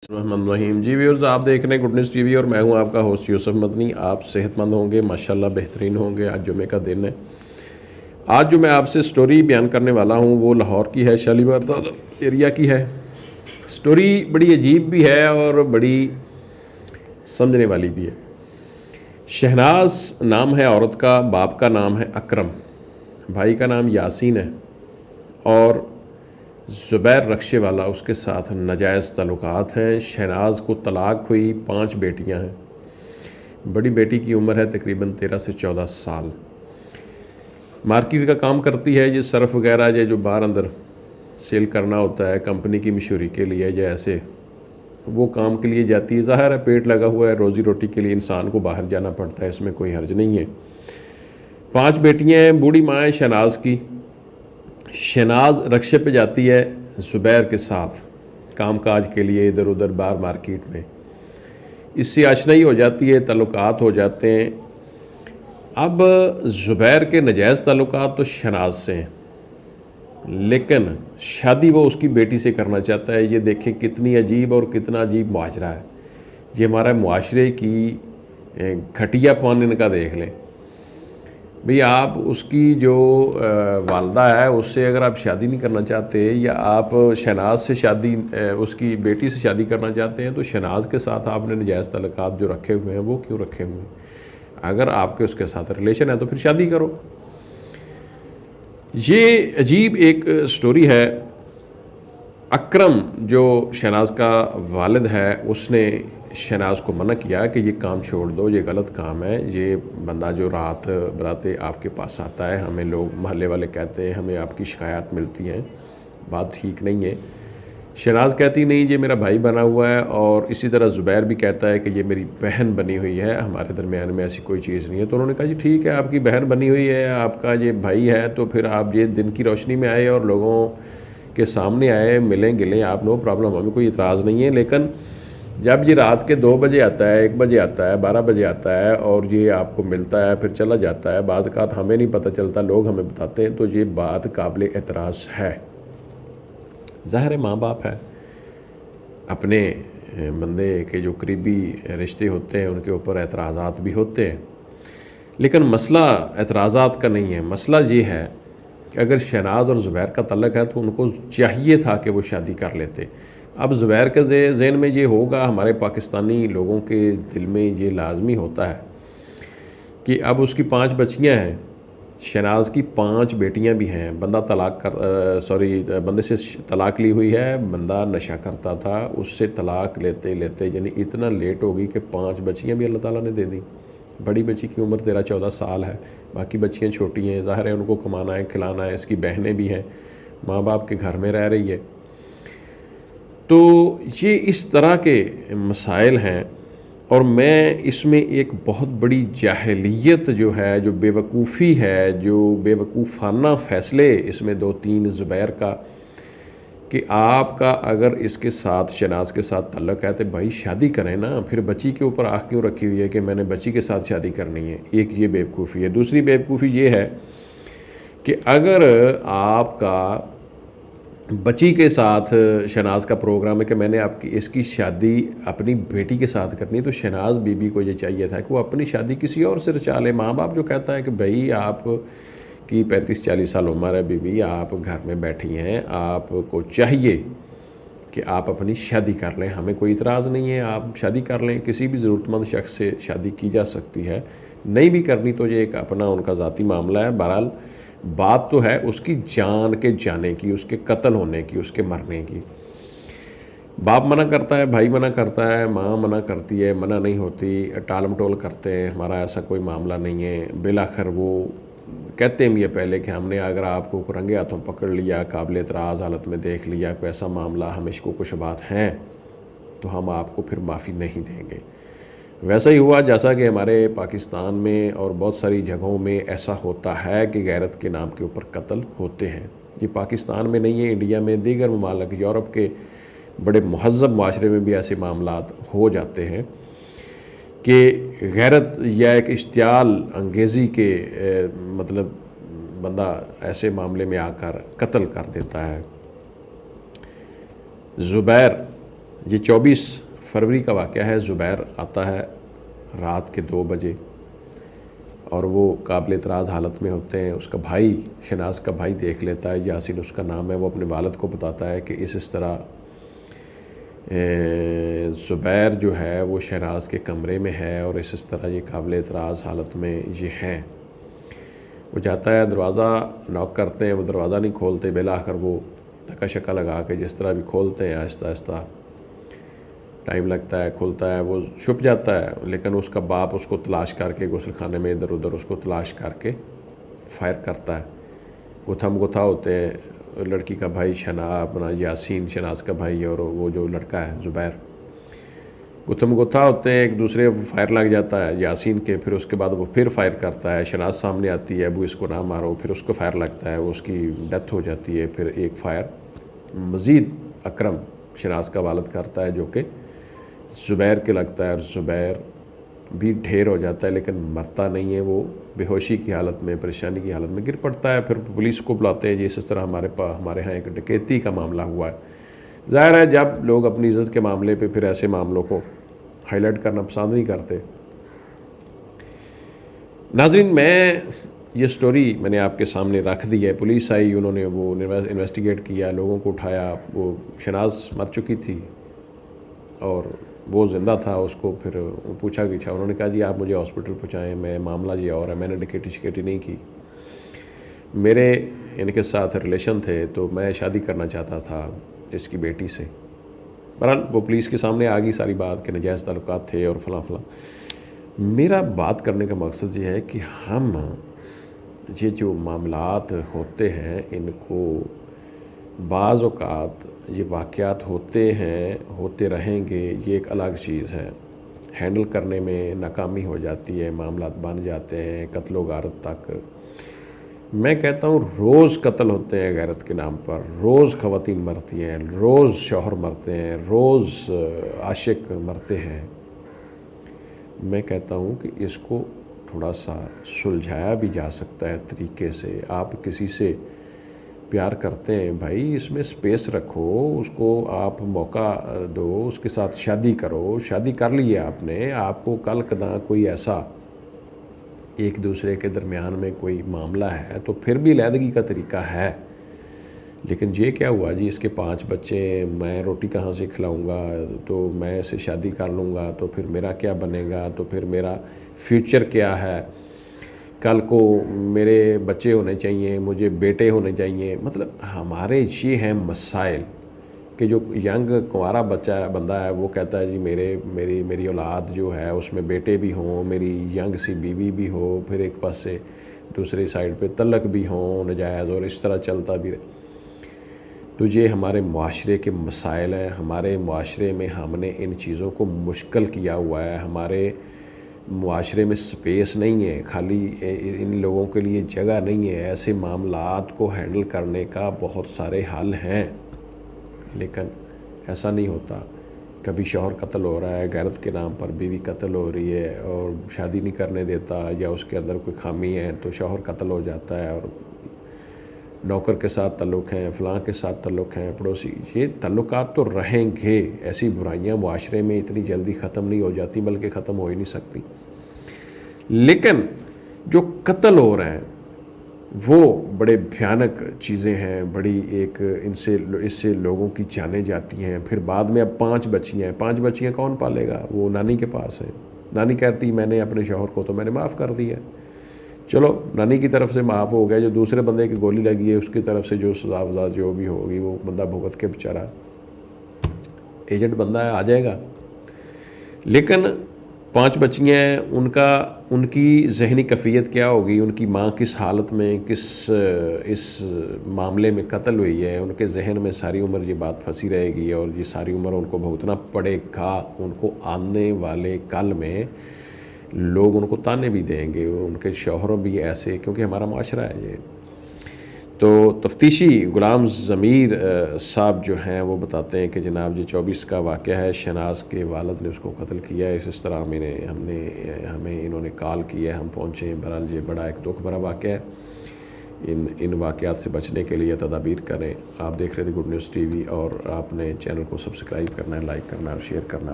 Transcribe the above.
الرحمن الرحیم جی ویورز، آپ دیکھ رہے ہیں گڈ نیوز ٹی وی اور میں ہوں آپ کا ہوسٹ یوسف مدنی۔ آپ صحت مند ہوں گے، ماشاءاللہ بہترین ہوں گے۔ آج جمعے کا دن ہے۔ آج جو میں آپ سے سٹوری بیان کرنے والا ہوں وہ لاہور کی ہے، شالیمار ایریا کی ہے۔ سٹوری بڑی عجیب بھی ہے اور بڑی سمجھنے والی بھی ہے۔ شہناز نام ہے عورت کا، باپ کا نام ہے اکرم، بھائی کا نام یاسین ہے اور زبیر رکشے والا اس کے ساتھ ناجائز تعلقات ہیں۔ شہناز کو طلاق ہوئی، 5 بیٹیاں ہیں۔ بڑی بیٹی کی عمر ہے تقریباً 13 سے 14 سال۔ مارکیٹ کا کام کرتی ہے، یہ صرف وغیرہ جو باہر اندر سیل کرنا ہوتا ہے کمپنی کی مشہوری کے لیے یا ایسے، وہ کام کے لیے جاتی ہے۔ ظاہر ہے پیٹ لگا ہوا ہے، روزی روٹی کے لیے انسان کو باہر جانا پڑتا ہے، اس میں کوئی حرج نہیں ہے۔ 5 بیٹیاں ہیں، بوڑھی ماں ہے شہناز کی۔ شہناز رکشے پہ جاتی ہے زبیر کے ساتھ کام کاج کے لیے، ادھر ادھر باہر مارکیٹ میں۔ اس سے آشنائی ہو جاتی ہے، تعلقات ہو جاتے ہیں۔ اب زبیر کے ناجائز تعلقات تو شہناز سے ہیں، لیکن شادی وہ اس کی بیٹی سے کرنا چاہتا ہے۔ یہ دیکھیں کتنی عجیب اور کتنا عجیب معاشرہ ہے یہ، ہمارے معاشرے کی گھٹیا پن ان کا دیکھ لیں۔ بھئی آپ اس کی جو والدہ ہے اس سے اگر آپ شادی نہیں کرنا چاہتے یا آپ شہناز سے شادی اس کی بیٹی سے شادی کرنا چاہتے ہیں تو شہناز کے ساتھ آپ نے ناجائز تعلقات جو رکھے ہوئے ہیں وہ کیوں رکھے ہوئے ہیں؟ اگر آپ کے اس کے ساتھ ریلیشن ہے تو پھر شادی کرو۔ یہ عجیب ایک سٹوری ہے۔ اکرم جو شہناز کا والد ہے اس نے شہناز کو منع کیا کہ یہ کام چھوڑ دو، یہ غلط کام ہے۔ یہ بندہ جو رات براتے آپ کے پاس آتا ہے، ہمیں لوگ محلے والے کہتے ہیں ہمیں آپ کی شکایات ملتی ہیں، بات ٹھیک نہیں ہے۔ شہناز کہتی نہیں، یہ میرا بھائی بنا ہوا ہے، اور اسی طرح زبیر بھی کہتا ہے کہ یہ میری بہن بنی ہوئی ہے، ہمارے درمیان میں ایسی کوئی چیز نہیں ہے۔ تو انہوں نے کہا جی ٹھیک ہے، آپ کی بہن بنی ہوئی ہے، آپ کا یہ بھائی ہے، تو پھر آپ یہ دن کی روشنی میں آئے اور لوگوں کے سامنے آئے، ملیں گلیں آپ، نو پرابلم، ہمیں کوئی اعتراض نہیں ہے۔ لیکن جب یہ رات کے 2 بجے آتا ہے، 1 بجے آتا ہے، 12 بجے آتا ہے اور یہ آپ کو ملتا ہے پھر چلا جاتا ہے، بعض اوقات ہمیں نہیں پتہ چلتا، لوگ ہمیں بتاتے ہیں، تو یہ بات قابل اعتراض ہے۔ ظاہر ماں باپ ہے، اپنے بندے کے جو قریبی رشتے ہوتے ہیں ان کے اوپر اعتراضات بھی ہوتے ہیں، لیکن مسئلہ اعتراضات کا نہیں ہے۔ مسئلہ یہ ہے کہ اگر شہناز اور زبیر کا تعلق ہے تو ان کو چاہیے تھا کہ وہ شادی کر لیتے۔ اب زبیر کے ذہن میں یہ ہوگا، ہمارے پاکستانی لوگوں کے دل میں یہ لازمی ہوتا ہے کہ اب اس کی 5 بچیاں ہیں، شہناز کی 5 بیٹیاں بھی ہیں، بندہ بندے سے طلاق لی ہوئی ہے، بندہ نشہ کرتا تھا، اس سے طلاق لیتے لیتے یعنی اتنا لیٹ ہوگی کہ 5 بچیاں بھی اللہ تعالیٰ نے دے دیں۔ بڑی بچی کی عمر 13-14 سال ہے، باقی بچیاں چھوٹی ہیں، ظاہر ہے ان کو کمانا ہے کھلانا ہے، اس کی بہنیں بھی ہیں، ماں باپ کے گھر میں رہ رہی ہے۔ تو یہ اس طرح کے مسائل ہیں، اور میں اس میں ایک بہت بڑی جاہلیت جو ہے، جو بے وقوفی ہے، جو بے وقوفانہ فیصلے اس میں 2-3 زبیر کا، کہ آپ کا اگر اس کے ساتھ شہناز کے ساتھ تعلق ہے تو بھائی شادی کریں نا، پھر بچی کے اوپر آنکھ کیوں رکھی ہوئی ہے کہ میں نے بچی کے ساتھ شادی کرنی ہے؟ ایک یہ بے وقوفی ہے۔ دوسری بے وقوفی یہ ہے کہ اگر آپ کا بچی کے ساتھ شہناز کا پروگرام ہے کہ میں نے اس کی شادی اپنی بیٹی کے ساتھ کرنی ہے، تو شہناز بی بی کو یہ چاہیے تھا کہ وہ اپنی شادی کسی اور سے رچا لے۔ ماں باپ جو کہتا ہے کہ بھائی آپ کی 35-40 سال عمر ہے، بی بی آپ گھر میں بیٹھی ہیں، آپ کو چاہیے کہ آپ اپنی شادی کر لیں، ہمیں کوئی اعتراض نہیں ہے، آپ شادی کر لیں، کسی بھی ضرورت مند شخص سے شادی کی جا سکتی ہے۔ نہیں بھی کرنی تو یہ ایک اپنا ان کا ذاتی معاملہ ہے۔ بہرحال بات تو ہے اس کی جان کے جانے کی، اس کے قتل ہونے کی، اس کے مرنے کی۔ باپ منع کرتا ہے، بھائی منع کرتا ہے، ماں منع کرتی ہے، منع نہیں ہوتی، ٹال مٹول کرتے ہیں، ہمارا ایسا کوئی معاملہ نہیں ہے۔ بالآخر وہ کہتے ہیں یہ پہلے کہ ہم نے اگر آپ کو رنگے ہاتھوں پکڑ لیا، قابل اعتراض حالت میں دیکھ لیا، کوئی ایسا معاملہ ہمیں شکوک و شبہات ہیں تو ہم آپ کو پھر معافی نہیں دیں گے۔ ویسا ہی ہوا جیسا کہ ہمارے پاکستان میں اور بہت ساری جگہوں میں ایسا ہوتا ہے کہ غیرت کے نام کے اوپر قتل ہوتے ہیں۔ یہ پاکستان میں نہیں ہے، انڈیا میں، دیگر ممالک، یورپ کے بڑے مہذب معاشرے میں بھی ایسے معاملات ہو جاتے ہیں کہ غیرت یا ایک اشتعال انگیزی کے مطلب بندہ ایسے معاملے میں آ کر قتل کر دیتا ہے۔ زبیر یہ 24 فروری کا واقعہ ہے. زبیر آتا ہے رات کے 2 بجے اور وہ قابل اعتراض حالت میں ہوتے ہیں. اس کا بھائی، شہناز کا بھائی دیکھ لیتا ہے، یاسین اس کا نام ہے. وہ اپنے والد کو بتاتا ہے کہ اس طرح زبیر جو ہے وہ شہناز کے کمرے میں ہے اور اس طرح یہ قابل اعتراض حالت میں یہ ہیں. وہ جاتا ہے، دروازہ نوک کرتے ہیں، وہ دروازہ نہیں کھولتے. بالآخر وہ دھکا شکا لگا کے جس طرح بھی کھولتے ہیں، آہستہ آہستہ ٹائم لگتا ہے، کھلتا ہے. وہ چھپ جاتا ہے، لیکن اس کا باپ اس کو تلاش کر کے غسل خانے میں ادھر ادھر اس کو تلاش کر کے فائر کرتا ہے. گتھم گتھا ہوتے ہیں لڑکی کا بھائی اپنا یاسین، شہناز کا بھائی، اور وہ جو لڑکا ہے زبیر. گتھم گتھا ہوتے ہیں، ایک دوسرے فائر لگ جاتا ہے یاسین کے. پھر اس کے بعد وہ پھر فائر کرتا ہے. شہناز سامنے آتی ہے، ابو اس کو نہ مارو. پھر اس کو فائر لگتا ہے، وہ اس کی ڈیتھ ہو جاتی ہے. پھر ایک فائر مزید اکرم شہناز کا والد کرتا ہے جو کہ زبیر کے لگتا ہے، اور زبیر بھی ڈھیر ہو جاتا ہے لیکن مرتا نہیں ہے. وہ بے ہوشی کی حالت میں، پریشانی کی حالت میں گر پڑتا ہے. پھر پولیس کو بلاتے ہیں. اس طرح ہمارے ہاں ایک ڈکیتی کا معاملہ ہوا ہے. ظاہر ہے جب لوگ اپنی عزت کے معاملے پہ پھر ایسے معاملوں کو ہائی لائٹ کرنا پسند نہیں کرتے. ناظرین، یہ سٹوری میں نے آپ کے سامنے رکھ دی ہے. پولیس آئی، انہوں نے وہ انویسٹیگیٹ کیا، لوگوں کو اٹھایا. وہ شہناز مر چکی تھی اور وہ زندہ تھا. اس کو پھر پوچھا گیا، انہوں نے کہا جی آپ مجھے ہاسپٹل پہنچائیں، میں معاملہ یہ اور ہے، میں نے ڈکیٹی شکیٹی نہیں کی. میرے ان کے ساتھ ریلیشن تھے تو میں شادی کرنا چاہتا تھا اس کی بیٹی سے. بہرحال وہ پولیس کے سامنے آ گئی ساری بات کہ ناجائز تعلقات تھے اور فلاں فلاں. میرا بات کرنے کا مقصد یہ ہے کہ ہم یہ جو معاملات ہوتے ہیں ان کو بعض اوقات یہ واقعات ہوتے ہیں، ہوتے رہیں گے، یہ ایک الگ چیز ہے. ہینڈل کرنے میں ناکامی ہو جاتی ہے، معاملات بن جاتے ہیں قتل و غارت تک. میں کہتا ہوں روز قتل ہوتے ہیں غیرت کے نام پر، روز خواتین مرتی ہیں، روز شوہر مرتے ہیں، روز عاشق مرتے ہیں. میں کہتا ہوں کہ اس کو تھوڑا سا سلجھایا بھی جا سکتا ہے طریقے سے. آپ کسی سے پیار کرتے ہیں بھائی، اس میں سپیس رکھو، اس کو آپ موقع دو، اس کے ساتھ شادی کرو. شادی کر لی ہے آپ نے، آپ کو کل کداں کوئی ایسا ایک دوسرے کے درمیان میں کوئی معاملہ ہے تو پھر بھی علیحدگی کا طریقہ ہے. لیکن یہ کیا ہوا جی، اس کے 5 بچے، میں روٹی کہاں سے کھلاؤں گا، تو میں اسے شادی کر لوں گا تو پھر میرا کیا بنے گا، تو پھر میرا فیوچر کیا ہے، کل کو میرے بچے ہونے چاہیے، مجھے بیٹے ہونے چاہیے. مطلب ہمارے یہ ہیں مسائل کہ جو ینگ کنوارا بندہ ہے وہ کہتا ہے جی میری اولاد جو ہے اس میں بیٹے بھی ہوں، میری ینگ سی بیوی بھی ہو، پھر ایک پاس سے دوسری سائڈ پہ طلق بھی ہوں ناجائز، اور اس طرح چلتا بھی رہے. تو یہ ہمارے معاشرے کے مسائل ہیں. ہمارے معاشرے میں ہم نے ان چیزوں کو مشکل کیا ہوا ہے. ہمارے معاشرے میں سپیس نہیں ہے، خالی ان لوگوں کے لیے جگہ نہیں ہے. ایسے معاملات کو ہینڈل کرنے کا بہت سارے حل ہیں، لیکن ایسا نہیں ہوتا. کبھی شوہر قتل ہو رہا ہے غیرت کے نام پر، بیوی قتل ہو رہی ہے اور شادی نہیں کرنے دیتا، یا اس کے اندر کوئی خامی ہے تو شوہر قتل ہو جاتا ہے، اور نوکر کے ساتھ تعلق ہیں، فلاں کے ساتھ تعلق ہیں، پڑوسی. یہ تعلقات تو رہیں گے. ایسی برائیاں معاشرے میں اتنی جلدی ختم نہیں ہو جاتی، بلکہ ختم ہو ہی نہیں سکتی. لیکن جو قتل ہو رہے ہیں وہ بڑے بھیانک چیزیں ہیں، بڑی ایک اس سے لوگوں کی جانیں جاتی ہیں. پھر بعد میں اب 5 بچیاں ہیں. 5 بچیاں کون پالے گا؟ وہ نانی کے پاس ہیں. نانی کہتی میں نے اپنے شوہر کو تو میں نے معاف کر دیا. چلو نانی کی طرف سے معاف ہو گیا، جو دوسرے بندے کی گولی لگی ہے اس کی طرف سے جو سزا وزا جو بھی ہوگی وہ بندہ بھگت کے بیچارہ ایجنٹ بندہ ہے، آ جائے گا. لیکن 5 بچیاں ہیں، ان کی ذہنی کیفیت کیا ہوگی، ان کی ماں کس حالت میں اس معاملے میں قتل ہوئی ہے، ان کے ذہن میں ساری عمر یہ بات پھنسی رہے گی اور یہ ساری عمر ان کو بھگتنا پڑے گا. ان کو آنے والے کل میں لوگ ان کو تانے بھی دیں گے، ان کے شوہروں بھی ایسے، کیونکہ ہمارا معاشرہ ہے یہ. تو تفتیشی غلام ضمیر صاحب جو ہیں وہ بتاتے ہیں کہ جناب یہ 24 کا واقعہ ہے، شہناز کے والد نے اس کو قتل کیا ہے. اس طرح ہمیں انہوں نے کال کی ہے، ہم پہنچے. بہرحال یہ بڑا ایک دکھ بھرا واقعہ ہے. ان واقعات سے بچنے کے لیے تدابیر کریں۔ آپ دیکھ رہے تھے گڈ نیوز ٹی وی، اور آپ نے چینل کو سبسکرائب کرنا ہے، لائک کرنا ہے اور شیئر کرنا ہے۔